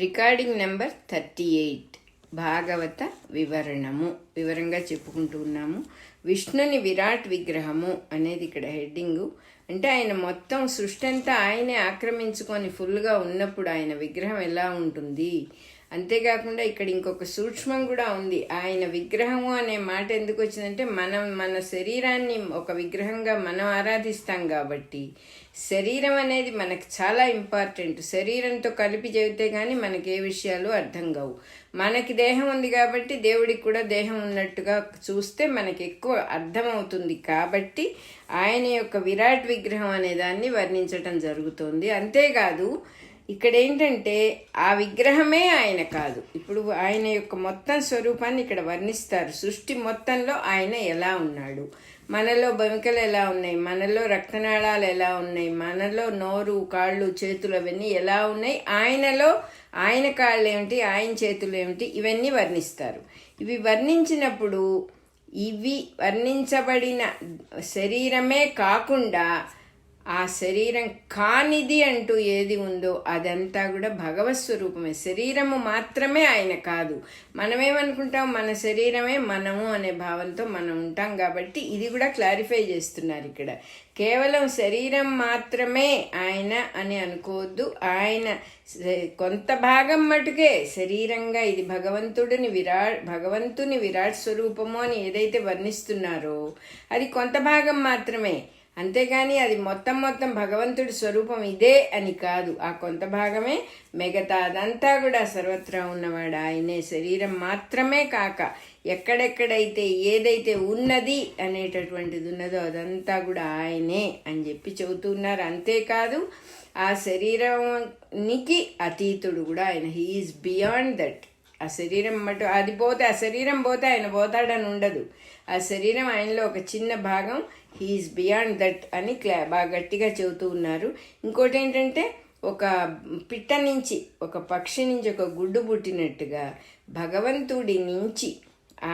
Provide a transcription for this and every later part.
Recording number 38 భాగవత వివరంగా చెప్పుకుంటూ ఉన్నాము. విష్ణుని విరాట్ విగ్రహము అనేది ఇక్కడ హెడ్డింగు. అంటే ఆయన మొత్తం సృష్టి అంతా ఆయనే ఆక్రమించుకొని ఫుల్గా ఉన్నప్పుడు ఆయన విగ్రహం ఎలా ఉంటుంది. అంతేకాకుండా ఇక్కడ ఇంకొక సూక్ష్మం కూడా ఉంది. ఆయన విగ్రహము అనే మాట ఎందుకు వచ్చిందంటే మన శరీరాన్ని ఒక విగ్రహంగా మనం ఆరాధిస్తాం కాబట్టి శరీరం అనేది మనకు చాలా ఇంపార్టెంట్. శరీరంతో కలిపి చెబితే కానీ మనకి ఏ విషయాలు అర్థం కావు. మనకి దేహం ఉంది కాబట్టి దేవుడికి కూడా దేహం ఉన్నట్టుగా చూస్తే మనకి ఎక్కువ అర్థమవుతుంది. కాబట్టి ఆయన యొక్క విరాట్ విగ్రహం అనే దాన్ని వర్ణించటం జరుగుతుంది. అంతేకాదు ఇక్కడ ఏంటంటే ఆ విగ్రహమే ఆయన కాదు. ఇప్పుడు ఆయన యొక్క మొత్తం స్వరూపాన్ని ఇక్కడ వర్ణిస్తారు. సృష్టి మొత్తంలో ఆయన ఎలా ఉన్నాడు, మనలో బొమికలు ఎలా ఉన్నాయి, మనలో రక్తనాళాలు ఎలా ఉన్నాయి, మనలో నోరు కాళ్ళు చేతులు అవన్నీ ఎలా ఉన్నాయి, ఆయనలో ఆయన కాళ్ళు ఏమిటి, ఆయన చేతులు ఏమిటి, ఇవన్నీ వర్ణిస్తారు. ఇవి వర్ణించినప్పుడు ఇవి వర్ణించబడిన శరీరమే కాకుండా ఆ శరీరం కానిది అంటూ ఏది ఉందో అదంతా కూడా భగవత్ స్వరూపమే. శరీరము మాత్రమే ఆయన కాదు. మనమేమనుకుంటాం, మన శరీరమే మనము అనే భావంతో మనం ఉంటాం. కాబట్టి ఇది కూడా క్లారిఫై చేస్తున్నారు ఇక్కడ. కేవలం శరీరం మాత్రమే ఆయన అని అనుకోవద్దు. ఆయన కొంత భాగం మటుకే శరీరంగా ఇది భగవంతుని విరాట్ స్వరూపము అని ఏదైతే వర్ణిస్తున్నారో అది కొంత భాగం మాత్రమే. అంతేగాని అది మొత్తం భగవంతుడి స్వరూపం ఇదే అని కాదు. ఆ కొంత భాగమే. మిగతా అదంతా కూడా సర్వత్రా ఉన్నవాడు ఆయనే. శరీరం మాత్రమే కాక ఎక్కడెక్కడైతే ఏదైతే ఉన్నది అనేటటువంటిది ఉన్నదో అదంతా కూడా ఆయనే అని చెప్పి చెబుతున్నారు. అంతేకాదు ఆ శరీరానికి అతీతుడు కూడా ఆయన. He is beyond that. ఆ శరీరం అది పోతే, ఆ శరీరం పోతే ఆయన పోతాడని ఉండదు. ఆ శరీరం ఆయనలో ఒక చిన్న భాగం. హీఈస్ బియాండ్ దట్ అని బాగా గట్టిగా చెబుతూ ఉన్నారు. ఇంకోటి ఏంటంటే ఒక పిట్ట నుంచి, ఒక పక్షి నుంచి ఒక గుడ్డు పుట్టినట్టుగా భగవంతుడి నుంచి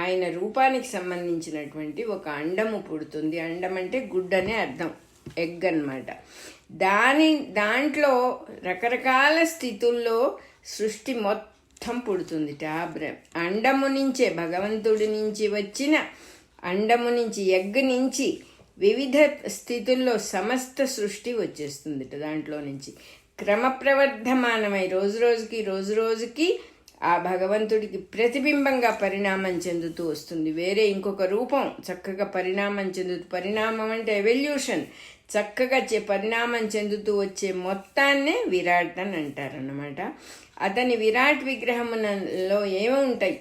ఆయన రూపానికి సంబంధించినటువంటి ఒక అండము పుడుతుంది. అండం అంటే గుడ్డు అనే అర్థం, ఎగ్ అన్నమాట. దాంట్లో రకరకాల స్థితుల్లో సృష్టి మొత్తం పుడుతుంది. అండము నుంచే, భగవంతుడి నుంచి వచ్చిన అండము నుంచి, ఎగ్ నుంచి వివిధ స్థితుల్లో సమస్త సృష్టి వచ్చేస్తుంది. దాంట్లో నుంచి క్రమప్రవర్ధమానమై రోజు రోజుకి ఆ భగవంతుడికి ప్రతిబింబంగా పరిణామం చెందుతూ వస్తుంది. వేరే ఇంకొక రూపం చక్కగా పరిణామం అంటే ఎవల్యూషన్, చక్కగా పరిణామం చెందుతూ వచ్చే మొత్తాన్నే విరాట్ అని అంటారన్నమాట. అతని విరాట్ విగ్రహంలో ఏముంటాయి,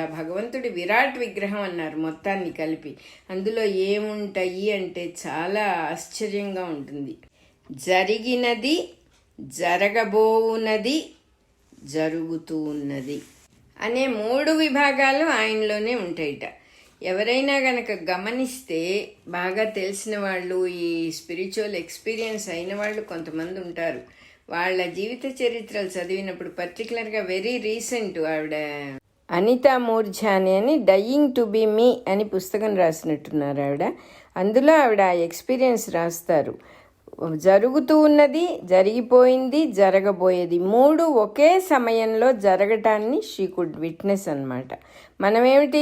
ఆ భగవంతుడి విరాట్ విగ్రహం అన్నారు మొత్తాన్ని కలిపి. అందులో ఏముంటాయి అంటే చాలా ఆశ్చర్యంగా ఉంటుంది. జరిగినది, జరగబోవున్నది, జరుగుతూ ఉన్నది అనే 3 విభాగాలు ఆయనలోనే ఉంటాయిట. ఎవరైనా గనక గమనిస్తే, బాగా తెలిసిన వాళ్ళు, ఈ స్పిరిచువల్ ఎక్స్పీరియన్స్ అయిన వాళ్ళు కొంతమంది ఉంటారు. వాళ్ళ జీవిత చరిత్రలు చదివినప్పుడు, పర్టికులర్గా వెరీ రీసెంట్ ఆవిడ అనితా మూర్జాని అని డయింగ్ టు బి మీ అని పుస్తకం రాసినట్టున్నారు ఆవిడ. అందులో ఆవిడ ఆ ఎక్స్పీరియన్స్ రాస్తారు. జరుగుతూ ఉన్నది, జరిగిపోయింది, జరగబోయేది 3 ఒకే సమయంలో జరగటాన్ని షీ కుడ్ విట్నెస్ అన్నమాట. మనమేమిటి,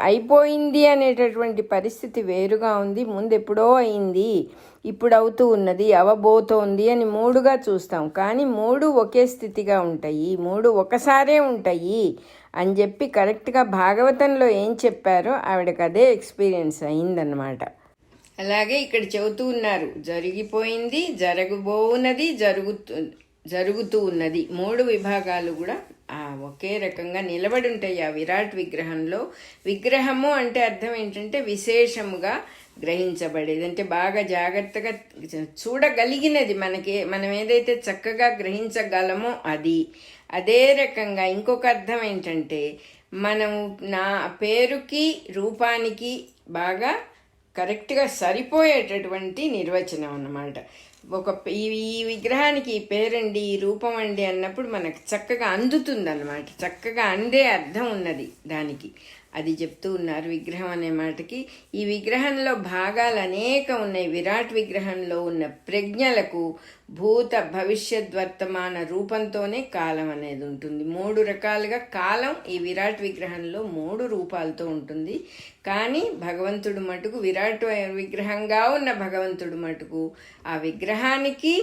అయిపోయింది అనేటటువంటి పరిస్థితి వేరుగా ఉంది, ముందు ఎప్పుడో అయింది, ఇప్పుడు అవుతూ ఉన్నది, అవబోతోంది అని 3గా చూస్తాం. కానీ 3 ఒకే స్థితిగా ఉంటాయి, 3 ఒకసారే ఉంటాయి అని చెప్పి కరెక్ట్గా భాగవతంలో ఏం చెప్పారో ఆవిడకి అదే ఎక్స్పీరియన్స్ అయిందన్నమాట. అలాగే ఇక్కడ చెబుతూ ఉన్నారు, జరిగిపోయింది, జరగబోవున్నది, జరుగుతూ ఉన్నది 3 విభాగాలు కూడా ఒకే రకంగా నిలబడి ఉంటాయి ఆ విరాట్ విగ్రహంలో. విగ్రహము అంటే అర్థం ఏంటంటే విశేషముగా గ్రహించబడేది, అంటే బాగా జాగ్రత్తగా చూడగలిగినది. మనం ఏదైతే చక్కగా గ్రహించగలమో అది. అదే రకంగా ఇంకొక అర్థం ఏంటంటే మనం నా పేరుకి రూపానికి బాగా కరెక్ట్గా సరిపోయేటటువంటి నిర్వచనం అన్నమాట. ఈ విగ్రహానికి ఈ పేరండి, ఈ రూపం అండి అన్నప్పుడు మనకు చక్కగా అందుతుంది అన్నమాట. చక్కగా అందే అర్థం ఉన్నది దానికి. అది చెప్తూ ఉన్నారు విగ్రహం అనే మాటకి. ఈ విగ్రహంలో భాగాలు అనేకం ఉన్నాయి. విరాట్ విగ్రహంలో ఉన్న ప్రజ్ఞలకు భూత భవిష్యత్ వర్తమాన రూపంతోనే కాలం అనేది ఉంటుంది. 3 రకాలుగా కాలం ఈ విరాట్ విగ్రహంలో 3 రూపాలతో ఉంటుంది. కానీ భగవంతుడు మటుకు విరాట్ విగ్రహంగా ఉన్న భగవంతుడు మటుకు ఆ విగ్రహానికి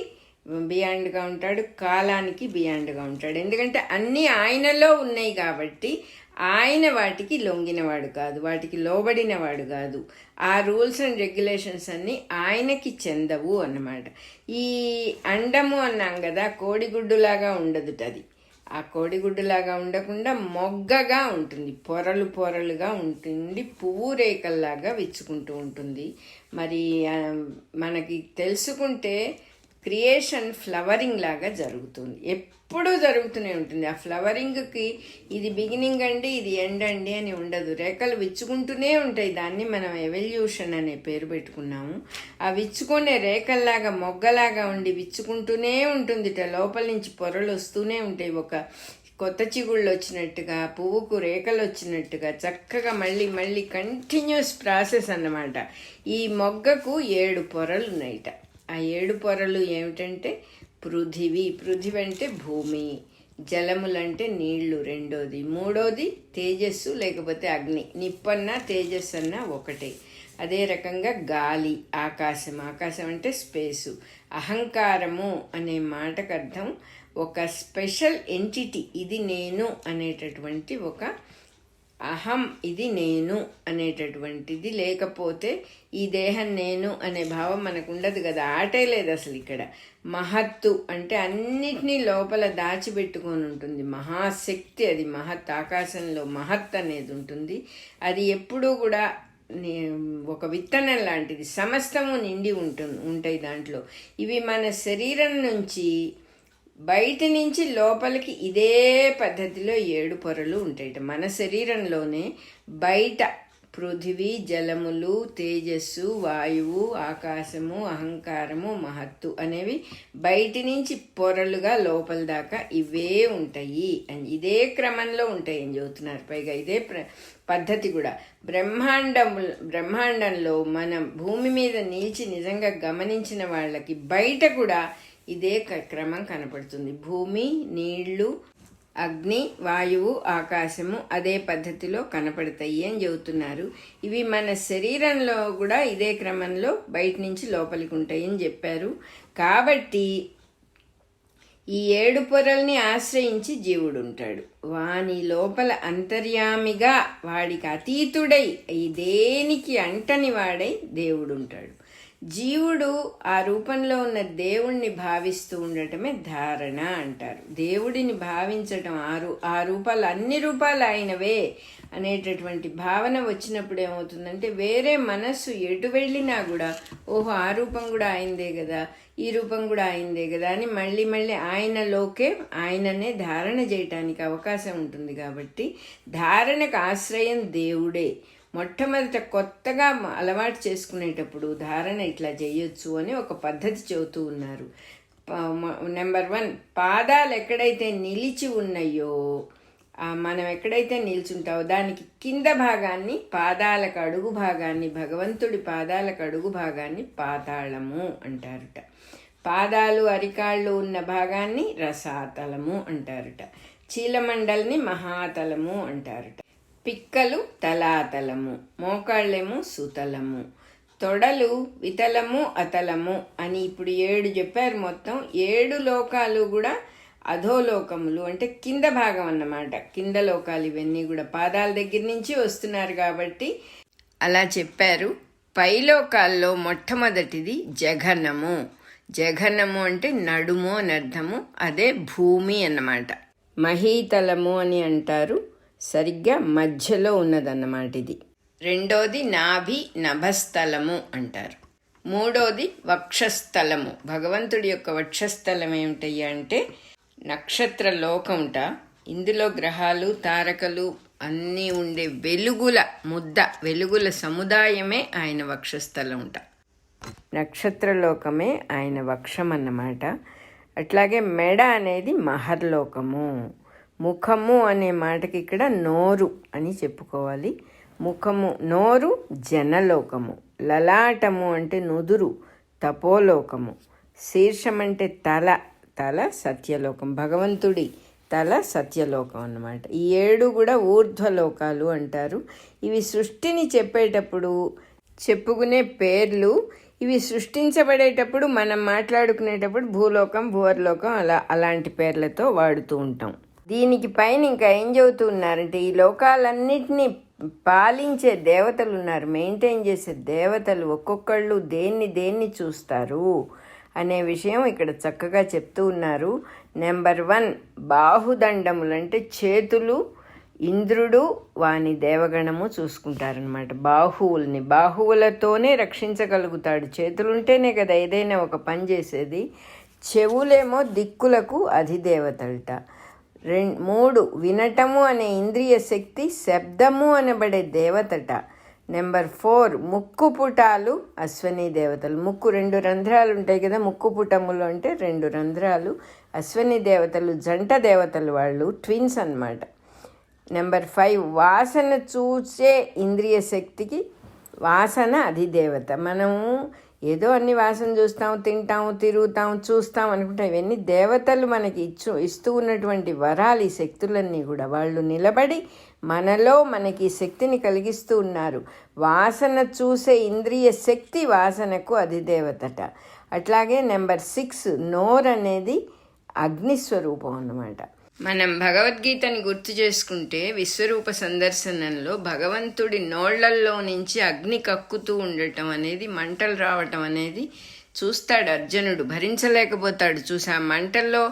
బియాండ్గా ఉంటాడు, కాలానికి బియాండ్గా ఉంటాడు. ఎందుకంటే అన్నీ ఆయనలో ఉన్నాయి కాబట్టి ఆయన వాటికి లొంగినవాడు కాదు, వాటికి లోబడినవాడు కాదు. ఆ రూల్స్ అండ్ రెగ్యులేషన్స్ అన్నీ ఆయనకి చెందవు అన్నమాట. ఈ అండము అన్నాం కదా, కోడిగుడ్డులాగా ఉండదుట. అది ఆ కోడిగుడ్డులాగా ఉండకుండా మొగ్గగా ఉంటుంది, పొరలు పొరలుగా ఉంటుంది, పువ్వు రేఖల్లాగా విచ్చుకుంటూ ఉంటుంది. మరి మనకి తెలుసుకుంటే క్రియేషన్ ఫ్లవరింగ్ లాగా జరుగుతుంది, ఎప్పుడూ జరుగుతూనే ఉంటుంది. ఆ ఫ్లవరింగ్కి ఇది బిగినింగ్ అండి, ఇది ఎండ్ అండి అని ఉండదు. రేఖలు విచ్చుకుంటూనే ఉంటాయి. దాన్ని మనం ఎవల్యూషన్ అనే పేరు పెట్టుకున్నాము. ఆ విచ్చుకునే రేఖల్లాగా మొగ్గలాగా ఉండి విచ్చుకుంటూనే ఉంటుంది. లోపల నుంచి పొరలు వస్తూనే ఉంటాయి. ఒక కొత్త చిగుళ్ళు వచ్చినట్టుగా, పువ్వుకు రేఖలు వచ్చినట్టుగా చక్కగా మళ్ళీ మళ్ళీ కంటిన్యూస్ ప్రాసెస్ అన్నమాట. ఈ మొగ్గకు 7 పొరలు ఉన్నాయిట. ఆ 7 పొరలు ఏమిటంటే పృథివీ, పృథివీ అంటే భూమి, జలములంటే నీళ్లు రెండోది, మూడోది తేజస్సు లేకపోతే అగ్ని, నిప్పన్నా తేజస్సు అన్నా ఒకటే. అదే రకంగా గాలి, ఆకాశం, ఆకాశం అంటే స్పేసు. అహంకారము అనే మాటకు అర్థం ఒక స్పెషల్ ఎంటిటీ, ఇది నేను అనేటటువంటి ఒక అహం, ఇది నేను అనేటటువంటిది. లేకపోతే ఈ దేహం నేను అనే భావం మనకు ఉండదు కదా, ఆటే లేదు అసలు. ఇక్కడ మహత్తు అంటే అన్నిటినీ లోపల దాచిపెట్టుకొని ఉంటుంది, మహాశక్తి. అది మహత్, ఆకాశంలో మహత్ అనేది ఉంటుంది. అది ఎప్పుడూ కూడా ఒక విత్తనం లాంటిది, సమస్తము నిండి ఉంటాయి దాంట్లో. ఇవి మన శరీరం నుంచి బయట నుంచి లోపలికి ఇదే పద్ధతిలో 7 పొరలు ఉంటాయి. మన శరీరంలోనే బయట పృథివీ, జలములు, తేజస్సు, వాయువు, ఆకాశము, అహంకారము, మహత్తు అనేవి బయటి నుంచి పొరలుగా లోపల దాకా ఇవే ఉంటాయి అని ఇదే క్రమంలో ఉంటాయి అని చెబుతున్నారు. పైగా ఇదే పద్ధతి కూడా బ్రహ్మాండంలో మనం భూమి మీద నిలిచి నిజంగా గమనించిన వాళ్ళకి బయట కూడా ఇదే క్రమం కనపడుతుంది. భూమి, నీళ్లు, అగ్ని, వాయువు, ఆకాశము అదే పద్ధతిలో కనపడతాయి అని చెబుతున్నారు. ఇవి మన శరీరంలో కూడా ఇదే క్రమంలో బయట నుంచి లోపలికి ఉంటాయి అని చెప్పారు. కాబట్టి ఈ 7 పొరల్ని ఆశ్రయించి జీవుడు ఉంటాడు. వాని లోపల అంతర్యామిగా, వాడికి అతీతుడై, ఈ దేనికి అంటని వాడై దేవుడు ఉంటాడు. జీవుడు ఆ రూపంలో ఉన్న దేవుణ్ణి భావిస్తూ ఉండటమే ధారణ అంటారు. దేవుడిని భావించటం, ఆ రూపాలు అన్ని రూపాలు ఆయనవే అనేటటువంటి భావన వచ్చినప్పుడు ఏమవుతుందంటే వేరే మనస్సు ఎటు వెళ్ళినా కూడా ఓహో ఆ రూపం కూడా ఆయనదే కదా, ఈ రూపం కూడా ఆయనదే కదా అని మళ్ళీ మళ్ళీ ఆయనలోకే ఆయననే ధారణ చేయటానికి అవకాశం ఉంటుంది. కాబట్టి ధారణకు ఆశ్రయం దేవుడే. మొట్టమొదట కొత్తగా అలవాటు చేసుకునేటప్పుడు ధారణ ఇట్లా చేయొచ్చు అని ఒక పద్ధతి చెబుతూ ఉన్నారు. నెంబర్ 1, పాదాలు ఎక్కడైతే నిలిచి ఉన్నాయో, మనం ఎక్కడైతే నిల్చుంటావో దానికి కింద భాగాన్ని, పాదాలకు అడుగు భాగాన్ని, భగవంతుడి పాదాలకు అడుగు భాగాన్ని పాతాళము అంటారుట. పాదాలు అరికాళ్ళు ఉన్న భాగాన్ని రసాతలము అంటారుట. చీలమండల్ని మహాతలము అంటారుట. పిక్కలు తలాతలము, మోకాళ్ళేమో సుతలము, తొడలు వితలము అతలము అని ఇప్పుడు 7 చెప్పారు. మొత్తం 7 లోకాలు కూడా అధోలోకములు అంటే కింద భాగం అన్నమాట. కింద లోకాలు ఇవన్నీ కూడా పాదాల దగ్గర నుంచి వస్తున్నారు కాబట్టి అలా చెప్పారు. పైలోకాల్లో మొట్టమొదటిది జఘనము. జఘనము అంటే నడుము అని అర్థము. అదే భూమి అన్నమాట. మహీతలము అని అంటారు, సరిగ్గా మధ్యలో ఉన్నదన్నమాట ఇది. రెండోది నభస్థలము అంటారు. మూడోది వక్షస్థలము. భగవంతుడి యొక్క వక్షస్థలం ఏమిటయ్యా అంటే నక్షత్ర లోకంట. ఇందులో గ్రహాలు, తారకలు అన్నీ ఉండే వెలుగుల ముద్ద, వెలుగుల సముదాయమే ఆయన వక్షస్థలం ఉంట. నక్షత్రలోకమే ఆయన వక్షం అన్నమాట. అట్లాగే మెడ అనేది మహర్లోకము. ముఖము అనే మాటకి ఇక్కడ నోరు అని చెప్పుకోవాలి. ముఖము, నోరు జనలోకము, లలాటము అంటే నుదురు తపోలోకము, శీర్షం అంటే తల, తల సత్యలోకం, భగవంతుడి తల సత్యలోకం అన్నమాట. ఈ 7 కూడా ఊర్ధ్వలోకాలు అంటారు. ఇవి సృష్టిని చెప్పేటప్పుడు చెప్పుకునే పేర్లు. ఇవి సృష్టించబడేటప్పుడు మనం మాట్లాడుకునేటప్పుడు భూలోకం, భూవర్లోకం అలాంటి పేర్లతో వాడుతూ ఉంటాం. దీనికి పైన ఇంకా ఏం చెబుతూ ఉన్నారంటే, ఈ లోకాలన్నిటినీ పాలించే దేవతలు ఉన్నారు, మెయింటైన్ చేసే దేవతలు. ఒక్కొక్కళ్ళు దేన్ని చూస్తారు అనే విషయం ఇక్కడ చక్కగా చెప్తూ ఉన్నారు. నెంబర్ 1 బాహుదండములు అంటే చేతులు. ఇంద్రుడు వాని దేవగణము చూసుకుంటారనమాట. బాహువులతోనే రక్షించగలుగుతాడు. చేతులుంటేనే కదా ఏదైనా ఒక పని చేసేది. చెవులేమో దిక్కులకు అధిదేవతలట. 3 వినటము అనే ఇంద్రియ శక్తి శబ్దము అనబడే దేవతట. నెంబర్ 4 ముక్కు పుటాలు అశ్వనీ దేవతలు. ముక్కు 2 రంధ్రాలు ఉంటాయి కదా, ముక్కు పుటములు అంటే 2 రంధ్రాలు. అశ్వనీ దేవతలు జంట దేవతలు, వాళ్ళు ట్విన్స్ అన్నమాట. నెంబర్ 5 వాసన చూసే ఇంద్రియ శక్తికి వాసన అధిదేవత. మనము ఏదో అన్ని వాసన చూస్తాం, తింటాం, తిరుగుతాం, చూస్తాం అనుకుంటాం. ఇవన్నీ దేవతలు మనకి ఇస్తూ ఉన్నటువంటి వరాలు. ఈ శక్తులన్నీ కూడా వాళ్ళు నిలబడి మనలో మనకి శక్తిని కలిగిస్తూ ఉన్నారు. వాసన చూసే ఇంద్రియ శక్తి వాసనకు అధిదేవతట. అట్లాగే నెంబర్ 6 నోరు అనేది అగ్నిస్వరూపం అన్నమాట. మనం భగవద్గీతని గుర్తు చేసుకుంటే విశ్వరూప సందర్శనంలో భగవంతుడి నోళ్లల్లో నుంచి అగ్ని కక్కుతూ ఉండటం అనేది, మంటలు రావటం అనేది చూస్తాడు అర్జునుడు. భరించలేకపోతాడు. చూసి ఆ మంటల్లో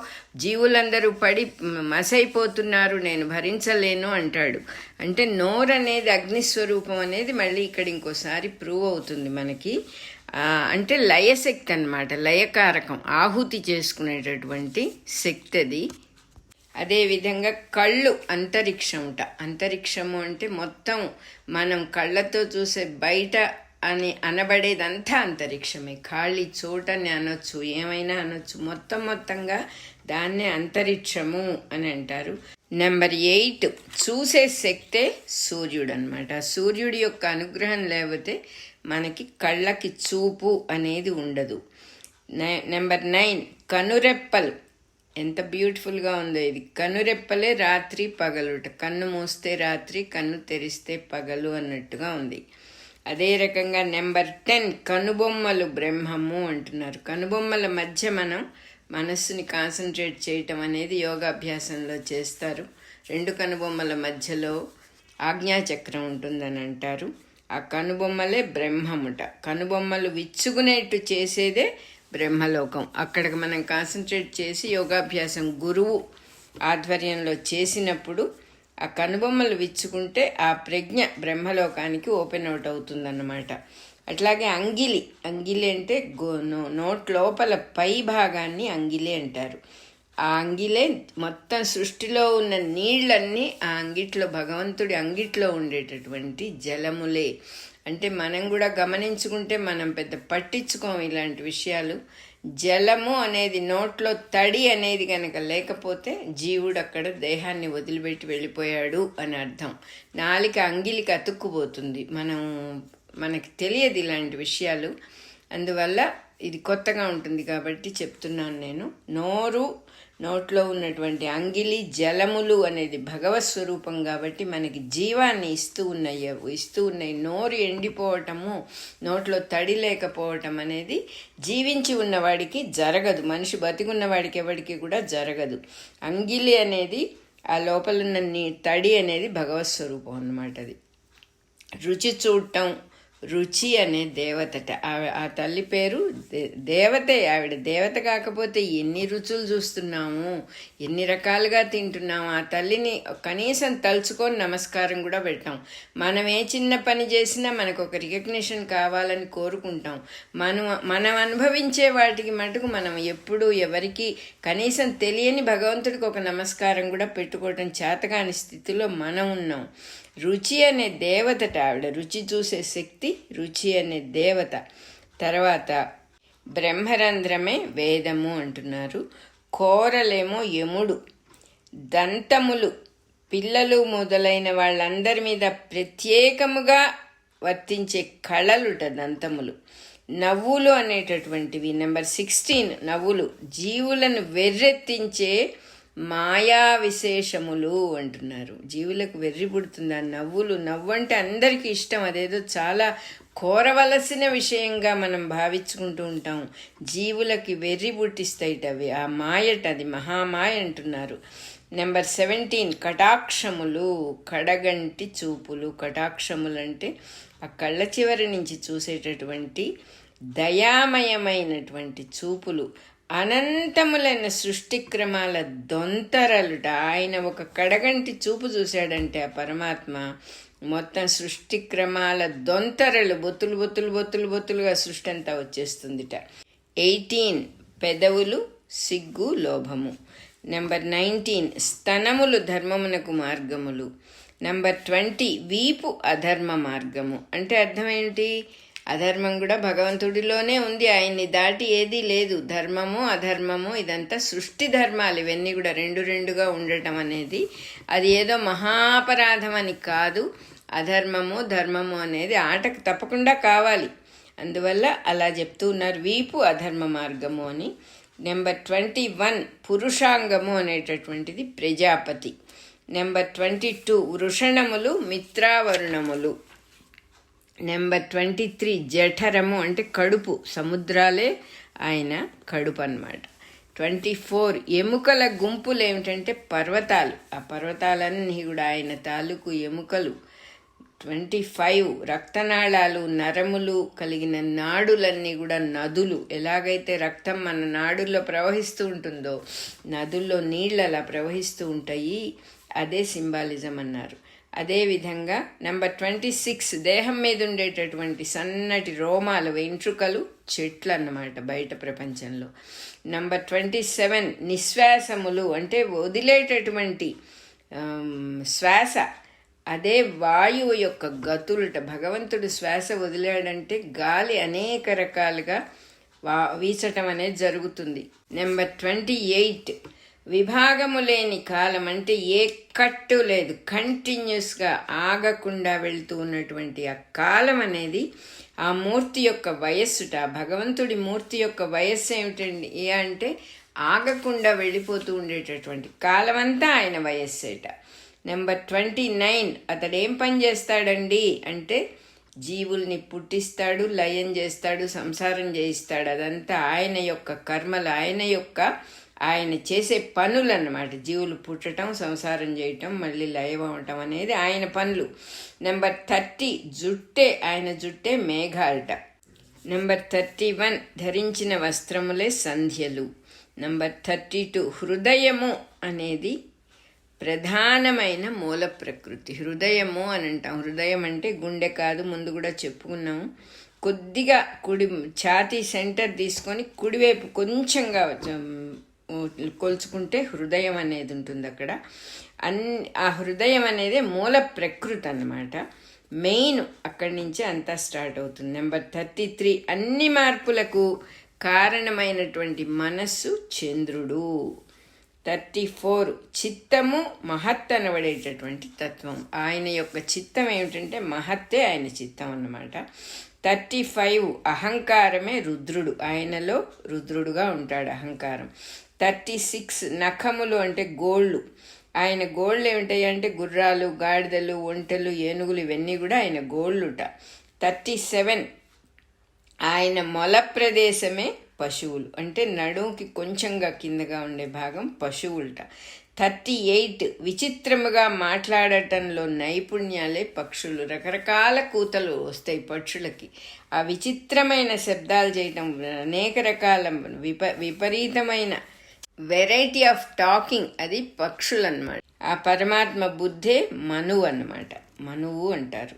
జీవులందరూ పడి మసైపోతున్నారు, నేను భరించలేను అంటాడు. అంటే నోరు అనేది అగ్నిస్వరూపం అనేది మళ్ళీ ఇక్కడ ఇంకోసారి ప్రూవ్ అవుతుంది మనకి. అంటే లయశక్తి అన్నమాట, లయకారకం, ఆహుతి చేసుకునేటటువంటి శక్తి అది. అదేవిధంగా కళ్ళు అంతరిక్షముట. అంతరిక్షము అంటే మొత్తం మనం కళ్ళతో చూసే బయట అని అనబడేదంతా అంతరిక్షమే. ఖాళీ చోటని అనొచ్చు, ఏమైనా అనొచ్చు. మొత్తంగా దాన్నే అంతరిక్షము అని అంటారు. నెంబర్ 8 చూసే శక్తే సూర్యుడు అనమాట. సూర్యుడి యొక్క అనుగ్రహం లేకపోతే మనకి కళ్ళకి చూపు అనేది ఉండదు. నెంబర్ 9 కనురెప్పలు. ఎంత బ్యూటిఫుల్గా ఉందో ఇది. కనురెప్పలే రాత్రి పగలుట. కన్ను మూస్తే రాత్రి, కన్ను తెరిస్తే పగలు అన్నట్టుగా ఉంది. అదే రకంగా నెంబర్ 10 కనుబొమ్మలు బ్రహ్మము అంటున్నారు. కనుబొమ్మల మధ్య మనం మనస్సుని కాన్సన్ట్రేట్ చేయటం అనేది యోగాభ్యాసంలో చేస్తారు. 2 కనుబొమ్మల మధ్యలో ఆజ్ఞాచక్రం ఉంటుందని అంటారు. ఆ కనుబొమ్మలే బ్రహ్మముట. కనుబొమ్మలు విచ్చుకునేట్టు చేసేదే బ్రహ్మలోకం. అక్కడికి మనం కాన్సన్ట్రేట్ చేసి యోగాభ్యాసం గురువు ఆధ్వర్యంలో చేసినప్పుడు ఆ కనుబొమ్మలు విచ్చుకుంటే ఆ ప్రజ్ఞ బ్రహ్మలోకానికి ఓపెన్ అవుట్ అవుతుందన్నమాట. అట్లాగే అంగిలి. అంగిలి అంటే నోట్ లోపల పై భాగాన్ని అంగిలి అంటారు. ఆ అంగిలే మొత్తం సృష్టిలో ఉన్న నీళ్ళన్నీ ఆ అంగిట్లో, భగవంతుడి అంగిట్లో ఉండేటటువంటి జలములే. అంటే మనం కూడా గమనించుకుంటే మనం పెద్ద పట్టించుకోం ఇలాంటి విషయాలు. జలము అనేది, నోట్లో తడి అనేది కనుక లేకపోతే జీవుడు అక్కడ దేహాన్ని వదిలిపెట్టి వెళ్ళిపోయాడు అని అర్థం. నాలిక అంగిలికి అతుక్కుపోతుంది. మనకి తెలియదు ఇలాంటి విషయాలు. అందువల్ల ఇది కొత్తగా ఉంటుంది కాబట్టి చెప్తున్నాను నేను. నోట్లో ఉన్నటువంటి అంగిలి, జలములు అనేది భగవత్ స్వరూపం కాబట్టి మనకి జీవాన్ని ఇస్తూ ఉన్నాయి. నోరు ఎండిపోవటము, నోట్లో తడి లేకపోవటం అనేది జీవించి ఉన్నవాడికి జరగదు. మనిషి బతికున్నవాడికి ఎవరికి కూడా జరగదు. అంగిలి అనేది, ఆ లోపలున్న తడి అనేది భగవత్ స్వరూపం అన్నమాట. అది రుచి చూడటం. రుచి అనే దేవతట. ఆ తల్లి పేరు దేవతే. ఆవిడ దేవత కాకపోతే ఎన్ని రుచులు చూస్తున్నాము, ఎన్ని రకాలుగా తింటున్నాము. ఆ తల్లిని కనీసం తలుచుకొని నమస్కారం కూడా పెట్టాం. మనం ఏ చిన్న పని చేసినా మనకు ఒక రికగ్నిషన్ కావాలని కోరుకుంటాం. మనం అనుభవించే వాటికి మటుకు మనం ఎప్పుడూ ఎవరికి కనీసం తెలియని భగవంతుడికి ఒక నమస్కారం కూడా పెట్టుకోవటం చేతకాని స్థితిలో మనం ఉన్నాం. రుచి అనే దేవతట ఆవిడ. రుచి చూసే శక్తి రుచి అనే దేవత. తర్వాత బ్రహ్మరంధ్రమే వేదము అంటున్నారు. కోరలేమో యముడు. దంతములు పిల్లలు మొదలైన వాళ్ళందరి మీద ప్రత్యేకముగా వర్తించే కళలుట దంతములు. నవ్వులు అనేటటువంటివి నెంబర్ 16 నవ్వులు జీవులను వెర్రెత్తించే మాయా విశేషములు అంటున్నారు. జీవులకు వెర్రి పుడుతుంది ఆ నవ్వులు. నవ్వు అంటే అందరికీ ఇష్టం, అదేదో చాలా కోరవలసిన విషయంగా మనం భావించుకుంటూ ఉంటాం. జీవులకి వెర్రి పుట్టిస్తాయిట అవి, ఆ మాయట, అది మహామాయ అంటున్నారు. నెంబర్ 17 కటాక్షములు, కడగంటి చూపులు. కటాక్షములు అంటే ఆ కళ్ళ చివరి నుంచి చూసేటటువంటి దయామయమైనటువంటి చూపులు. అనంతములైన సృష్టిక్రమాల దొంతరలుట. ఆయన ఒక కడగంటి చూపు చూశాడంటే ఆ పరమాత్మ మొత్తం సృష్టిక్రమాల దొంతరలు బొత్తులు బొత్తులు బొత్తులు బొత్తులుగా సృష్టి అంతా వచ్చేస్తుందిట. 18 పెదవులు, సిగ్గు, లోభము. నెంబర్ 19 స్తనములు ధర్మమునకు మార్గములు. నెంబర్ 20 వీపు అధర్మ మార్గము. అంటే అర్థం ఏమిటి? అధర్మం కూడా భగవంతుడిలోనే ఉంది, ఆయన్ని దాటి ఏదీ లేదు. ధర్మము అధర్మము ఇదంతా సృష్టి ధర్మాలు, ఇవన్నీ కూడా రెండు రెండుగా ఉండటం అనేది అది ఏదో మహాపరాధం అని కాదు. అధర్మము ధర్మము అనేది ఆటకు తప్పకుండా కావాలి, అందువల్ల అలా చెప్తూ ఉన్నారు, వీపు అధర్మ మార్గము అని. నెంబర్ 21 పురుషాంగము అనేటటువంటిది ప్రజాపతి. నెంబర్ 22 వృషణములు, మిత్రావరుణములు. నెంబర్ 23 జఠరము అంటే కడుపు, సముద్రాలే ఆయన కడుపు అన్నమాట. 24 ఎముకల గుంపులు ఏమిటంటే పర్వతాలు, ఆ పర్వతాలన్నీ కూడా ఆయన తాలూకు ఎముకలు. 25 రక్తనాళాలు, నరములు కలిగిన నాడులన్నీ కూడా నదులు. ఎలాగైతే రక్తం మన నాడుల్లో ప్రవహిస్తూ ఉంటుందో నదుల్లో నీళ్ళు అలా ప్రవహిస్తూ ఉంటాయి, అదే సింబాలిజం అన్నారు. అదేవిధంగా నెంబర్ 26 దేహం మీద ఉండేటటువంటి సన్నటి రోమాలు, వెంట్రుకలు, చెట్లు అన్నమాట బయట ప్రపంచంలో. నెంబర్ 27 నిశ్వాసములు అంటే వదిలేటటువంటి శ్వాస, అదే వాయువు యొక్క గతులుట. భగవంతుడు శ్వాస వదిలాడంటే గాలి అనేక రకాలుగా వీచటం అనేది జరుగుతుంది. నెంబర్ 28 విభాగము లేని కాలం అంటే ఏ కట్టు లేదు, కంటిన్యూస్గా ఆగకుండా వెళ్తూ ఉన్నటువంటి ఆ కాలం అనేది ఆ మూర్తి యొక్క వయస్సుట. భగవంతుడి మూర్తి యొక్క వయస్సు ఏమిటండి అంటే ఆగకుండా వెళ్ళిపోతూ ఉండేటటువంటి కాలం అంతా ఆయన వయస్సేట. నెంబర్ 29 అతడు ఏం పని చేస్తాడండి అంటే జీవుల్ని పుట్టిస్తాడు, లయం చేస్తాడు, సంసారం చేయిస్తాడు. అదంతా ఆయన యొక్క కర్మలు, ఆయన చేసే పనులు అన్నమాట. జీవులు పుట్టడం, సంసారం చేయటం, మళ్ళీ లయం అవటం అనేది ఆయన పనులు. నెంబర్ 30 జుట్టే, ఆయన జుట్టే మేఘాలట. నెంబర్ 31 ధరించిన వస్త్రములే సంధ్యలు. నెంబర్ 32 హృదయము అనేది ప్రధానమైన మూల ప్రకృతి. హృదయము అని అంటాం. హృదయం అంటే గుండె కాదు, ముందు కూడా చెప్పుకున్నాము. కొద్దిగా ఛాతీ సెంటర్ తీసుకొని కుడివైపు కొంచెంగా కొలుచుకుంటే హృదయం అనేది ఉంటుంది అక్కడ. ఆ హృదయం అనేది మూల ప్రకృతి అన్నమాట. మెయిన్ అక్కడి నుంచే అంతా స్టార్ట్ అవుతుంది. నెంబర్ 33 అన్ని మార్పులకు కారణమైనటువంటి మనస్సు చంద్రుడు. 34 చిత్తము మహత్ అనబడేటటువంటి తత్వం. ఆయన యొక్క చిత్తం ఏమిటంటే మహత్తే ఆయన చిత్తం అన్నమాట. 35 అహంకారమే రుద్రుడు, ఆయనలో రుద్రుడుగా ఉంటాడు అహంకారం. 36 నఖములు అంటే గోళ్ళు. ఆయన గోళ్ళు ఏమిటాయి అంటే గుర్రాలు, గాడిదలు, ఒంటెలు, ఏనుగులు ఇవన్నీ కూడా ఆయన గోళ్ళుట. 37 ఆయన మొల ప్రదేశమే పశువులు, అంటే నడుముకి కొంచెంగా కిందగా ఉండే భాగం పశువులట. 38 విచిత్రముగా మాట్లాడటంలో నైపుణ్యాలే పక్షులు. రకరకాల కూతలు వస్తాయి పక్షులకి. ఆ విచిత్రమైన శబ్దాలు చేయటం, అనేక రకాల విపరీతమైన వెరైటీ ఆఫ్ టాకింగ్, అది పక్షులు అన్నమాట. ఆ పరమాత్మ బుద్ధే మనువు అన్నమాట, మనువు అంటారు.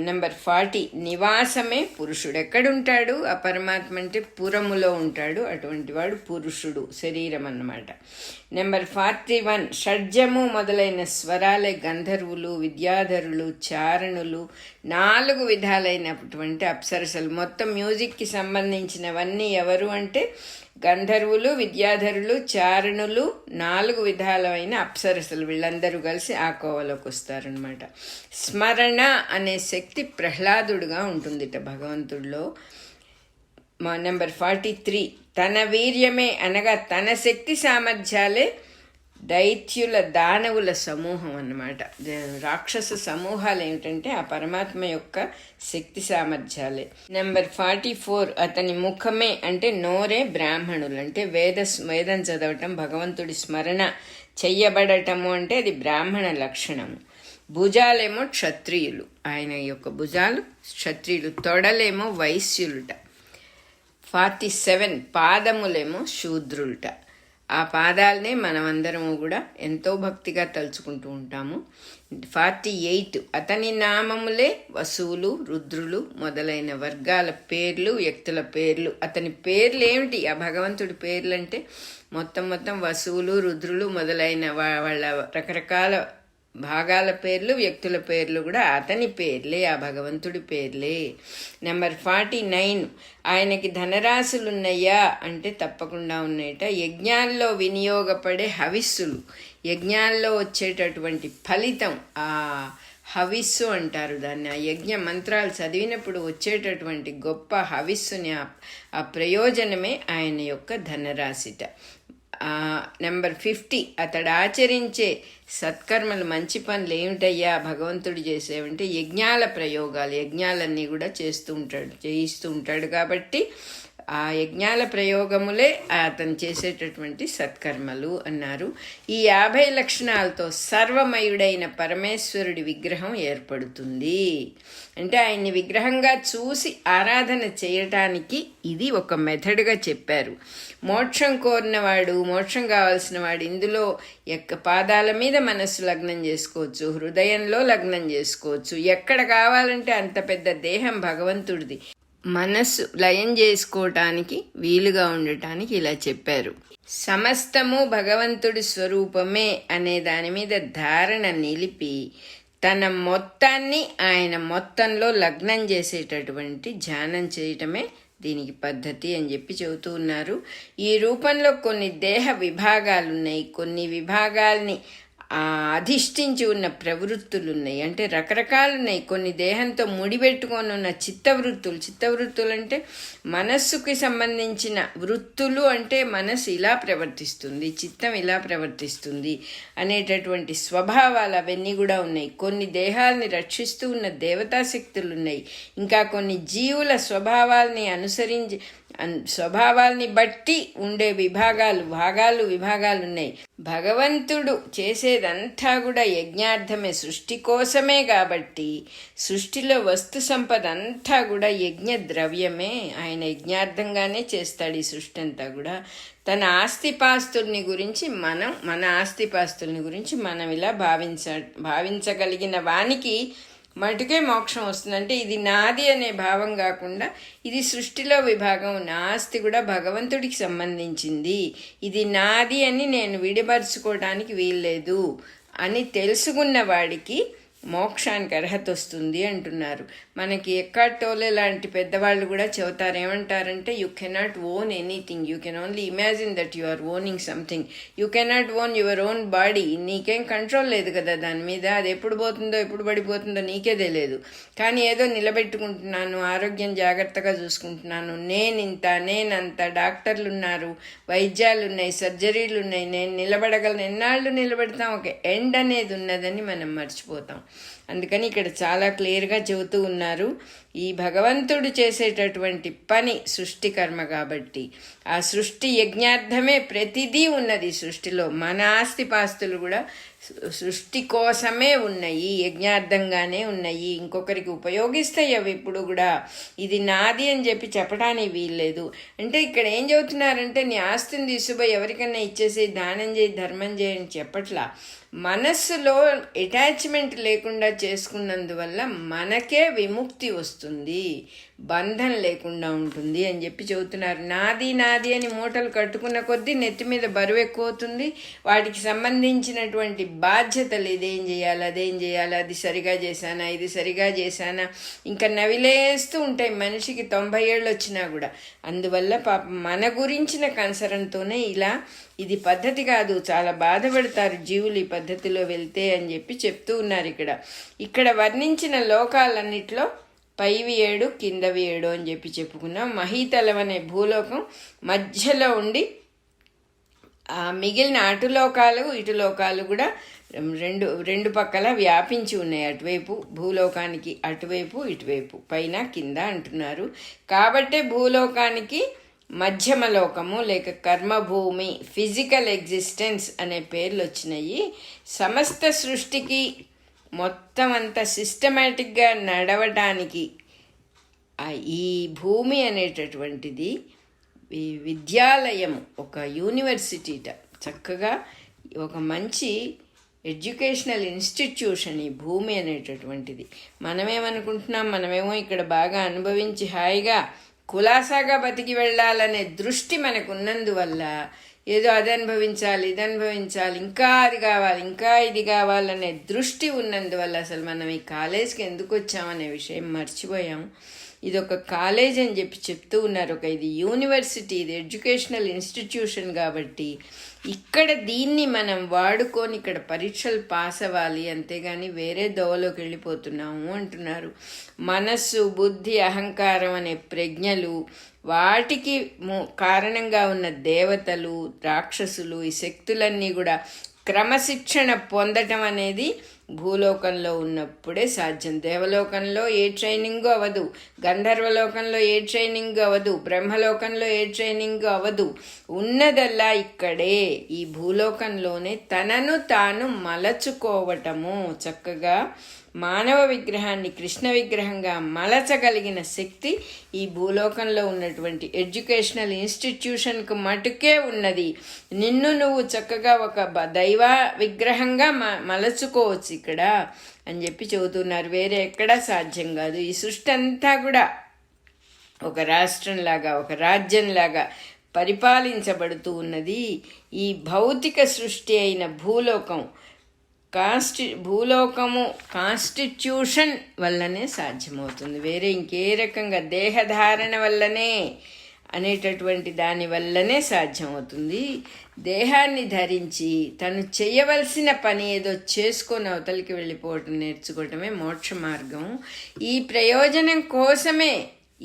నెంబర్ 40 నివాసమే పురుషుడు. ఎక్కడుంటాడు ఆ పరమాత్మ అంటే పురములో ఉంటాడు, అటువంటి వాడు పురుషుడు, శరీరం అన్నమాట. నెంబర్ 41 షడ్జము మొదలైన స్వరాలే గంధర్వులు, విద్యాధరులు, చారణులు, 4 విధాలైనటువంటి అప్సరసలు. మొత్తం మ్యూజిక్కి సంబంధించినవన్నీ ఎవరు అంటే గంధర్వులు, విద్యాధరులు, చారణులు, 4 విధాలైన అప్సరసలు. వీళ్ళందరూ కలిసి ఆ కోవలోకి వస్తారనమాట. స్మరణ అనే శక్తి ప్రహ్లాదుడుగా ఉంటుందిట భగవంతుడిలో. నెంబర్ 43 తన వీర్యమే అనగా తన శక్తి సామర్థ్యాలే దైత్యుల దానవుల సమూహం అన్నమాట. రాక్షస సమూహాలు ఏమిటంటే ఆ పరమాత్మ యొక్క శక్తి సామర్థ్యాలే. నెంబర్ 44 అతని ముఖమే అంటే నోరే బ్రాహ్మణులు, అంటే వేదం చదవటం, భగవంతుడి స్మరణ చెయ్యబడటము అంటే అది బ్రాహ్మణ లక్షణము. భుజాలేమో క్షత్రియులు, ఆయన యొక్క భుజాలు క్షత్రియులు, తొడలేమో వైశ్యులుట. 47 పాదములేమో శూద్రులుట. ఆ పాదాలనే మనమందరము కూడా ఎంతో భక్తిగా తలుచుకుంటూ ఉంటాము. 48 అతని నామములే వసువులు, రుద్రులు మొదలైన వర్గాల పేర్లు, వ్యక్తుల పేర్లు. అతని పేర్లు ఏమిటి? ఆ భగవంతుడి పేర్లు అంటే మొత్తం వసువులు, రుద్రులు మొదలైన వాళ్ళ రకరకాల భాగాల పేర్లు, వ్యక్తుల పేర్లు కూడా అతని పేర్లే, ఆ భగవంతుడి పేర్లే. నెంబర్ 49 ఆయనకి ధనరాశులున్నాయా అంటే తప్పకుండా ఉన్నాయట. యజ్ఞాల్లో వినియోగపడే హవిస్సులు, యజ్ఞాల్లో వచ్చేటటువంటి ఫలితం, ఆ హవిస్సు అంటారు దాన్ని. ఆ యజ్ఞ మంత్రాలు చదివినప్పుడు వచ్చేటటువంటి గొప్ప హవిస్సుని, ఆ ప్రయోజనమే ఆయన యొక్క ధనరాశిట. నెంబర్ 50 అతడు ఆచరించే సత్కర్మలు, మంచి పనులు ఏమిటయ్యా భగవంతుడు చేసేవంటే యజ్ఞాల ప్రయోగాలు. యజ్ఞాలన్నీ కూడా చేయిస్తూ ఉంటాడు కాబట్టి ఆ యజ్ఞాల ప్రయోగములే అతను చేసేటటువంటి సత్కర్మలు అన్నారు. ఈ 50 లక్షణాలతో సర్వమయుడైన పరమేశ్వరుడి విగ్రహం ఏర్పడుతుంది. అంటే ఆయన్ని విగ్రహంగా చూసి ఆరాధన చేయటానికి ఇది ఒక మెథడ్గా చెప్పారు. మోక్షం కోరినవాడు, మోక్షం కావాల్సిన వాడు ఇందులో పాదాల మీద మనస్సు లగ్నం చేసుకోవచ్చు, హృదయంలో లగ్నం చేసుకోవచ్చు. ఎక్కడ కావాలంటే అంత పెద్ద దేహం భగవంతుడిది, మనస్సు లయం చేసుకోవటానికి వీలుగా ఉండటానికి ఇలా చెప్పారు. సమస్తము భగవంతుడి స్వరూపమే అనే దాని మీద ధారణ నిలిపి తన మొత్తాన్ని ఆయన మొత్తంలో లగ్నం చేసేటటువంటి ధ్యానం చేయటమే దీనికి పద్ధతి అని చెప్పి చెబుతూ ఉన్నారు. ఈ రూపంలో కొన్ని దేహ విభాగాలున్నాయి, కొన్ని విభాగాల్ని అధిష్ఠించి ఉన్న ప్రవృత్తులు ఉన్నాయి, అంటే రకరకాలున్నాయి. కొన్ని దేహంతో ముడిపెట్టుకొని ఉన్న చిత్తవృత్తులు అంటే మనస్సుకి సంబంధించిన వృత్తులు, అంటే మనస్సు ఇలా ప్రవర్తిస్తుంది, చిత్తం ఇలా ప్రవర్తిస్తుంది అనేటటువంటి స్వభావాలు అవన్నీ కూడా ఉన్నాయి. కొన్ని దేహాలని రక్షిస్తూ ఉన్న దేవతాశక్తులు ఉన్నాయి. ఇంకా కొన్ని జీవుల స్వభావాల్ని అనుసరించి స్వభావాల్ని బట్టి ఉండే విభాగాలు ఉన్నాయి. భగవంతుడు చేసేదంతా కూడా యజ్ఞార్థమే, సృష్టి కోసమే. కాబట్టి సృష్టిలో వస్తు సంపద అంతా కూడా యజ్ఞ ద్రవ్యమే. ఆయన యజ్ఞార్థంగానే చేస్తాడు ఈ సృష్టి అంతా కూడా. తన ఆస్తిపాస్తుల్ని గురించి మన ఆస్తిపాస్తుల్ని గురించి మనం ఇలా భావించగలిగిన వానికి మటుకే మోక్షం వస్తుంది. అంటే ఇది నాది అనే భావం కాకుండా ఇది సృష్టిలో విభాగం, నా ఆస్తి కూడా భగవంతుడికి సంబంధించింది, ఇది నాది అని నేను విడిపరుచుకోవడానికి వీల్లేదు అని తెలుసుకున్న వాడికి మోక్షానికి అర్హత వస్తుంది అంటున్నారు. మనకి ఎక్కార్ట్ టోలే లాంటి పెద్దవాళ్ళు కూడా చెబుతారు, ఏమంటారంటే you cannot own anything, you can only imagine that you are owning something, you cannot own your own body. నీకేం కంట్రోల్ లేదు కదా దాని మీద, అది ఎప్పుడు పోతుందో ఎప్పుడు పడిపోతుందో నీకే తెలియదు. కానీ ఏదో నిలబెట్టుకుంటున్నాను, ఆరోగ్యం జాగ్రత్తగా చూసుకుంటున్నాను, నేనంత, డాక్టర్లు ఉన్నారు, వైద్యాలు ఉన్నాయి, సర్జరీలు ఉన్నాయి, నేను నిలబడగలను. ఎన్నాళ్ళు నిలబెడతాం? ఒక ఎండ్ అనేది ఉన్నదని మనం మర్చిపోతాం. అందుకని ఇక్కడ చాలా క్లియర్గా చెబుతూ ఉన్నారు. ఈ భగవంతుడు చేసేటటువంటి పని సృష్టి కర్మ కాబట్టి ఆ సృష్టి యజ్ఞార్థమే ప్రతిదీ ఉన్నది సృష్టిలో. మన ఆస్తిపాస్తులు కూడా సృష్టి కోసమే ఉన్నాయి, యజ్ఞార్థంగానే ఉన్నాయి, ఇంకొకరికి ఉపయోగిస్తాయి అవి ఇప్పుడు కూడా. ఇది నాది అని చెప్పి చెప్పడానికి వీల్లేదు. అంటే ఇక్కడ ఏం చెబుతున్నారంటే నీ ఆస్తిని తీసుకుపోయి ఎవరికన్నా ఇచ్చేసి దానం చేయి ధర్మం చేయి అని చెప్పట్లా. మనస్సులో అటాచ్మెంట్ లేకుండా చేసుకున్నందువల్ల మనకే విముక్తి వస్తుంది, బంధం లేకుండా ఉంటుంది అని చెప్పి చెబుతున్నారు. నాది నాది అని మూటలు కట్టుకున్న కొద్దీ నెత్తి మీద బరువు ఎక్కువ అవుతుంది. వాటికి సంబంధించినటువంటి బాధ్యతలు ఇదేం చేయాలి అదేం చేయాలి, అది సరిగా చేశానా ఇది సరిగా చేశానా ఇంకా నవిలేస్తూ ఉంటాయి మనిషికి 90 ఏళ్ళు వచ్చినా కూడా. అందువల్ల పాప మన గురించిన కన్సర్న్తోనే ఇలా ఇది పద్ధతి కాదు, చాలా బాధపడతారు జీవులు ఈ పద్ధతిలో వెళ్తే అని చెప్పి చెప్తూ ఉన్నారు. ఇక్కడ వర్ణించిన లోకాలన్నిట్లో పైవి 7 కిందవి 7 అని చెప్పి చెప్పుకున్నాం. మహీతలం అనే భూలోకం మధ్యలో ఉండి మిగిలిన అటులోకాలు ఇటులోకాలు కూడా రెండు పక్కల వ్యాపించి ఉన్నాయి. అటువైపు భూలోకానికి అటువైపు ఇటువైపు పైన కింద అంటున్నారు. కాబట్టే భూలోకానికి మధ్యమలోకము లేక కర్మభూమి, ఫిజికల్ ఎగ్జిస్టెన్స్ అనే పేర్లు వచ్చినాయి. సమస్త సృష్టికి మొత్తం అంతా సిస్టమేటిక్గా నడవటానికి ఈ భూమి అనేటటువంటిది విద్యాలయం, ఒక యూనివర్సిటీట, చక్కగా ఒక మంచి ఎడ్యుకేషనల్ ఇన్స్టిట్యూషన్ ఈ భూమి అనేటటువంటిది. మనమేమనుకుంటున్నాం, మనమేమో ఇక్కడ బాగా అనుభవించి హాయిగా కులాసాగా బతికి వెళ్ళాలనే దృష్టి మనకు ఉన్నందువల్ల ఏదో అది అనుభవించాలి ఇది అనుభవించాలి ఇంకా అది కావాలి ఇంకా ఇది కావాలనే దృష్టి ఉన్నందువల్ల అసలు మనం ఈ కాలేజ్కి ఎందుకు వచ్చామనే విషయం మర్చిపోయాం. ఇది ఒక కాలేజ్ అని చెప్పి చెప్తూ ఉన్నారు. ఇది యూనివర్సిటీ, ఇది ఎడ్యుకేషనల్ ఇన్స్టిట్యూషన్ కాబట్టి ఇక్కడ దీన్ని మనం వాడుకొని ఇక్కడ పరీక్షలు పాస్ అవ్వాలి, అంతేగాని వేరే దోవలోకి వెళ్ళిపోతున్నాము అంటున్నారు. మనస్సు, బుద్ధి, అహంకారం అనే ప్రజ్ఞలు, వాటికి కారణంగా ఉన్న దేవతలు, రాక్షసులు, ఈ శక్తులన్నీ కూడా క్రమశిక్షణ పొందటం అనేది భూలోకంలో ఉన్నప్పుడే సాధ్యం. దేవలోకంలో ఏ ట్రైనింగ్ అవ్వదు, గంధర్వలోకంలో ఏ ట్రైనింగ్ అవ్వదు, బ్రహ్మలోకంలో ఏ ట్రైనింగ్ అవ్వదు. ఉన్నదల్లా ఇక్కడే ఈ భూలోకంలోనే తనను తాను మలచుకోవటము, చక్కగా మానవ విగ్రహాన్ని కృష్ణ విగ్రహంగా మలచగలిగిన శక్తి ఈ భూలోకంలో ఉన్నటువంటి ఎడ్యుకేషనల్ ఇన్స్టిట్యూషన్కు మటుకే ఉన్నది. నిన్ను నువ్వు చక్కగా ఒక దైవ విగ్రహంగా మలచుకోవచ్చు ఇక్కడ అని చెప్పి చెబుతున్నారు. వేరే ఎక్కడా సాధ్యం కాదు. ఈ సృష్టి అంతా కూడా ఒక రాష్ట్రంలాగా, ఒక రాజ్యంలాగా పరిపాలించబడుతూ ఉన్నది. ఈ భౌతిక సృష్టి అయిన భూలోకం భూలోకము కాన్స్టిట్యూషన్ వల్లనే సాధ్యమవుతుంది. వేరే ఇంకే రకంగా దేహధారణ వల్లనే అనేటటువంటి దాని వల్లనే సాధ్యమవుతుంది. దేహాన్ని ధరించి తను చేయవలసిన పని ఏదో చేసుకొని అవతలికి వెళ్ళిపోవటం నేర్చుకోవటమే మోక్ష మార్గం. ఈ ప్రయోజనం కోసమే,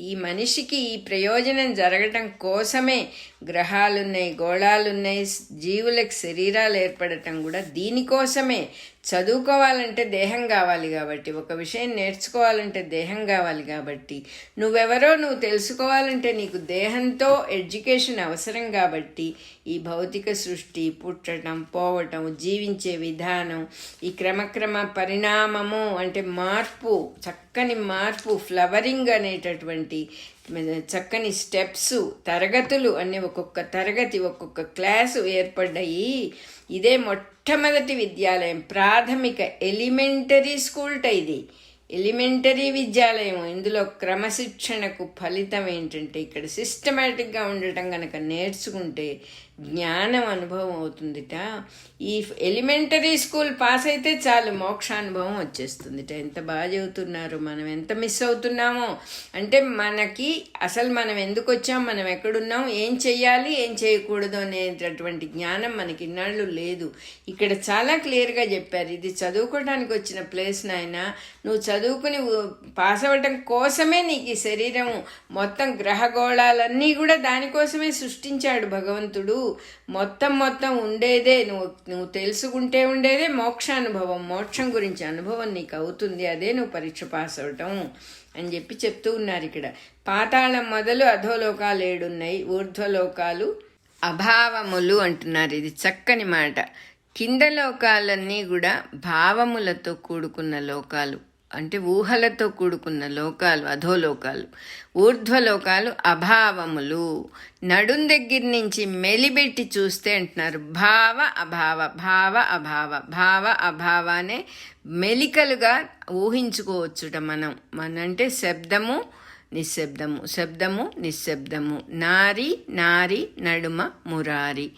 ఈ మనిషికి ఈ ప్రయోజనం జరగటం కోసమే గ్రహాలున్నాయి, గోళాలున్నాయి, జీవులకు శరీరాలు ఏర్పడటం కూడా దీనికోసమే. చదువుకోవాలంటే దేహం కావాలి కాబట్టి, ఒక విషయం నేర్చుకోవాలంటే దేహం కావాలి కాబట్టి, నువ్వెవరో నువ్వు తెలుసుకోవాలంటే నీకు దేహంతో ఎడ్యుకేషన్ అవసరం కాబట్టి ఈ భౌతిక సృష్టి, పుట్టడం, పోవటం, జీవించే విధానం, ఈ క్రమక్రమ పరిణామము అంటే మార్పు, చక్కని మార్పు, ఫ్లవరింగ్ అనేటటువంటి చక్కని స్టెప్స్, తరగతులు అనే ఒక్కొక్క తరగతి, ఒక్కొక్క క్లాసు ఏర్పడ్డాయి. ఇదే మొట్టమొదటి విద్యాలయం, ప్రాథమిక ఎలిమెంటరీ స్కూల్ట. ఇది ఎలిమెంటరీ విద్యాలయం. ఇందులో క్రమశిక్షణకు ఫలితం ఏంటంటే ఇక్కడ సిస్టమేటిక్గా ఉండటం కనుక నేర్చుకుంటే జ్ఞానం అనుభవం అవుతుందిట. ఈ ఎలిమెంటరీ స్కూల్ పాస్ అయితే చాలు మోక్షానుభవం వచ్చేస్తుందిట. ఎంత బాగా చదువుతున్నారు, మనం ఎంత మిస్ అవుతున్నామో. అంటే మనకి అసలు మనం ఎందుకు వచ్చాం, మనం ఎక్కడున్నాం, ఏం చెయ్యాలి ఏం చేయకూడదు అనేటటువంటి జ్ఞానం మనకి ఇన్నాళ్ళు లేదు. ఇక్కడ చాలా క్లియర్గా చెప్పారు, ఇది చదువుకోవడానికి వచ్చిన ప్లేస్ నాయన. నువ్వు చదువుకుని పాస్ అవ్వటం కోసమే నీకు ఈ శరీరం, మొత్తం గ్రహగోళాలన్నీ కూడా దానికోసమే సృష్టించాడు భగవంతుడు. మొత్తం ఉండేదే నువ్వు తెలుసుకుంటే ఉండేదే మోక్షానుభవం. మోక్షం గురించి అనుభవం నీకు అవుతుంది, అదే నువ్వు పరీక్ష పాస్ అవటం అని చెప్పి చెప్తూ ఉన్నారు ఇక్కడ. పాతాళం మొదలు అధోలోకాలు 7 ఉన్నాయి, ఊర్ధ్వలోకాలు అభావములు అంటున్నారు. ఇది చక్కని మాట. కింద లోకాలన్నీ కూడా భావములతో కూడుకున్న లోకాలు, అంటే ఊహలతో కూడుకున్న లోకాలు అధోలోకాలు. ఊర్ధ్వలోకాలు అభావములు. నడుం దగ్గర నుంచి మెలిబెట్టి చూస్తే అంటున్నారు భావ అభావ, భావ అభావ, భావ అభావానే మెలికలుగా ఊహించుకోవచ్చుట మనం. అంటే శబ్దము నిశ్శబ్దము, శబ్దము నిశ్శబ్దము, నారి నారి నడుమ మురారి,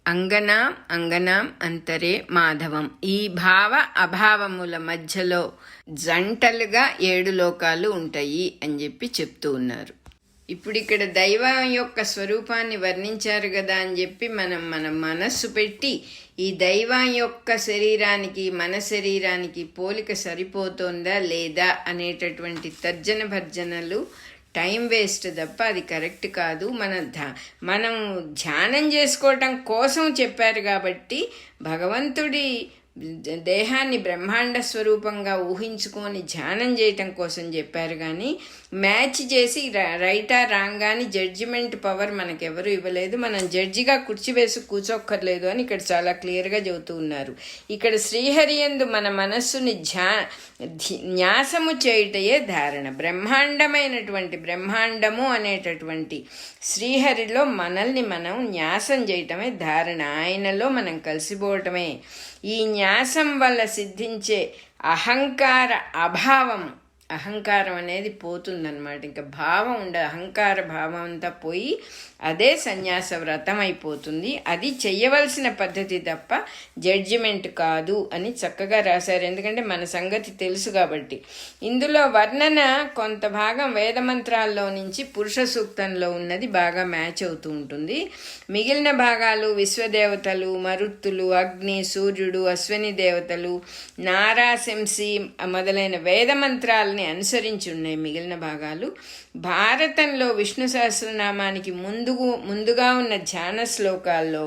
అంగనాం అంగనాం అంతరే మాధవం. ఈ భావ అభావముల మధ్యలో జంటలుగా 7 లోకాలు ఉంటాయి అని చెప్పి చెప్తూ ఉన్నారు. ఇప్పుడు ఇక్కడ దైవం యొక్క స్వరూపాన్ని వర్ణించారు కదా అని చెప్పి మన మనస్సు పెట్టి ఈ దైవం యొక్క శరీరానికి మన శరీరానికి పోలిక సరిపోతుందా లేదా అనేటటువంటి తర్జన భర్జనలు టైం వేస్ట్ తప్ప అది కరెక్ట్ కాదు. మనం ధ్యానం చేసుకోవటం కోసం చెప్పారు కాబట్టి భగవంతుడి దేహాన్ని బ్రహ్మాండ స్వరూపంగా ఊహించుకొని ధ్యానం చేయటం కోసం చెప్పారు. కానీ మ్యాచ్ చేసి రైటా రాంగ్ అని జడ్జిమెంట్ పవర్ మనకెవరు ఇవ్వలేదు. మనం జడ్జిగా కుర్చీ వేసి కూర్చోక్కర్లేదు అని ఇక్కడ చాలా క్లియర్గా చెబుతూ ఉన్నారు. ఇక్కడ శ్రీహరి యందు మన మనస్సుని న్యాసము చేయుటయే ధారణ. బ్రహ్మాండమైనటువంటి బ్రహ్మాండము అనేటటువంటి శ్రీహరిలో మనల్ని మనం న్యాసం చేయటమే ధారణ. ఆయనలో మనం కలిసిపోవటమే. ఈ న్యాసం వల్ల సిద్ధించే అహంకార అభావం, అహంకారం అనేది పోతుందన్నమాట. ఇంకా భావం ఉండదు, అహంకార భావం అంతా పోయి అదే సన్యాస వ్రతం అయిపోతుంది. అది చెయ్యవలసిన పద్ధతి తప్ప జడ్జిమెంట్ కాదు అని చక్కగా రాశారు. ఎందుకంటే మన సంగతి తెలుసు కాబట్టి. ఇందులో వర్ణన కొంత భాగం వేదమంత్రాల్లో నుంచి పురుష సూక్తంలో ఉన్నది బాగా మ్యాచ్ అవుతూ ఉంటుంది. మిగిలిన భాగాలు విశ్వదేవతలు, మరుత్తులు, అగ్ని, సూర్యుడు, అశ్విని దేవతలు, నారాశంసి మొదలైన వేదమంత్రాలని అనుసరించి ఉన్నాయి మిగిలిన భాగాలు. భారతంలో విష్ణు సహస్రనామానికి ముందుగా ఉన్న ధ్యాన శ్లోకాల్లో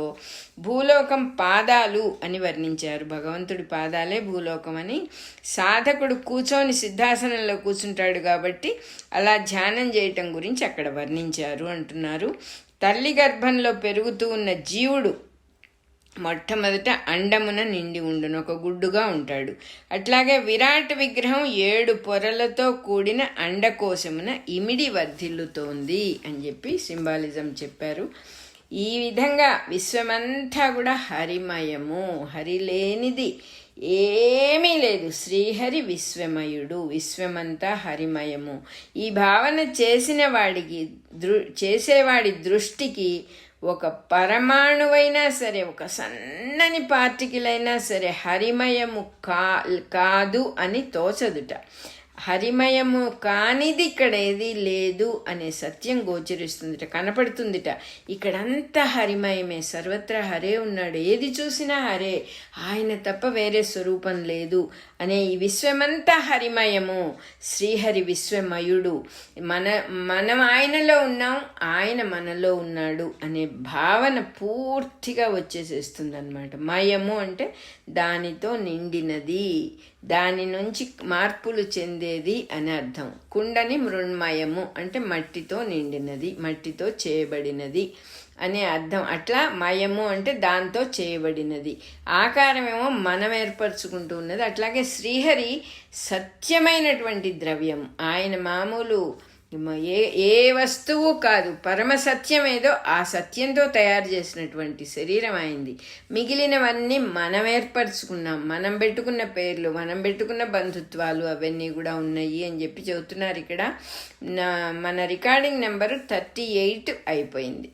భూలోకం పాదాలు అని వర్ణించారు. భగవంతుడి పాదాలే భూలోకం అని. సాధకుడు కూర్చొని సిద్ధాసనంలో కూర్చుంటాడు కాబట్టి అలా ధ్యానం చేయటం గురించి అక్కడ వర్ణించారు అంటున్నారు. తల్లి గర్భంలో పెరుగుతూ ఉన్న జీవుడు మొట్టమొదట అండమున నిండి ఉండును, ఒక గుడ్డుగా ఉంటాడు. అట్లాగే విరాట్ విగ్రహం 7 పొరలతో కూడిన అండకోశమున ఇమిడి వర్ధిల్లుతోంది అని చెప్పి సింబాలిజం చెప్పారు. ఈ విధంగా విశ్వమంతా కూడా హరిమయము, హరి లేనిది ఏమీ లేదు. శ్రీహరి విశ్వమయుడు, విశ్వమంతా హరిమయము. ఈ భావన చేసేవాడి దృష్టికి ఒక పరమాణువైనా సరే, ఒక సన్నని పార్టికల్ అయినా సరే హరిమయము కాదు అని తోచదుట. హరిమయము కానిది ఇక్కడ ఏది లేదు అనే సత్యం గోచరిస్తుందిట, కనపడుతుందిట. ఇక్కడంతా హరిమయమే, సర్వత్రా హరే ఉన్నాడు, ఏది చూసినా హరే, ఆయన తప్ప వేరే స్వరూపం లేదు అనే ఈ విశ్వమంతా హరిమయము. శ్రీహరి విశ్వమయుడు, మనం ఆయనలో ఉన్నాం, ఆయన మనలో ఉన్నాడు అనే భావన పూర్తిగా వచ్చేసేస్తుంది అన్నమాట. మయము అంటే దానితో నిండినది, దాని నుంచి మార్పులు చెందేది అని అర్థం. కుండని మృణ్మయము అంటే మట్టితో నిండినది, మట్టితో చేయబడినది అనే అర్థం. అట్లా మయము అంటే దాంతో చేయబడినది. ఆకారమేమో మనం ఏర్పరచుకుంటూ ఉన్నది. అట్లాగే శ్రీహరి సత్యమైనటువంటి ద్రవ్యం. ఆయన మామూలు ఏ వస్తువు కాదు, పరమ సత్యం ఏదో ఆ సత్యంతో తయారు చేసినటువంటి శరీరం అయింది. మిగిలినవన్నీ మనం ఏర్పరచుకున్నాం, మనం పెట్టుకున్న పేర్లు, మనం పెట్టుకున్న బంధుత్వాలు అవన్నీ కూడా ఉన్నాయి అని చెప్పి చెబుతున్నారు ఇక్కడ. మన రికార్డింగ్ నెంబరు 38 అయిపోయింది.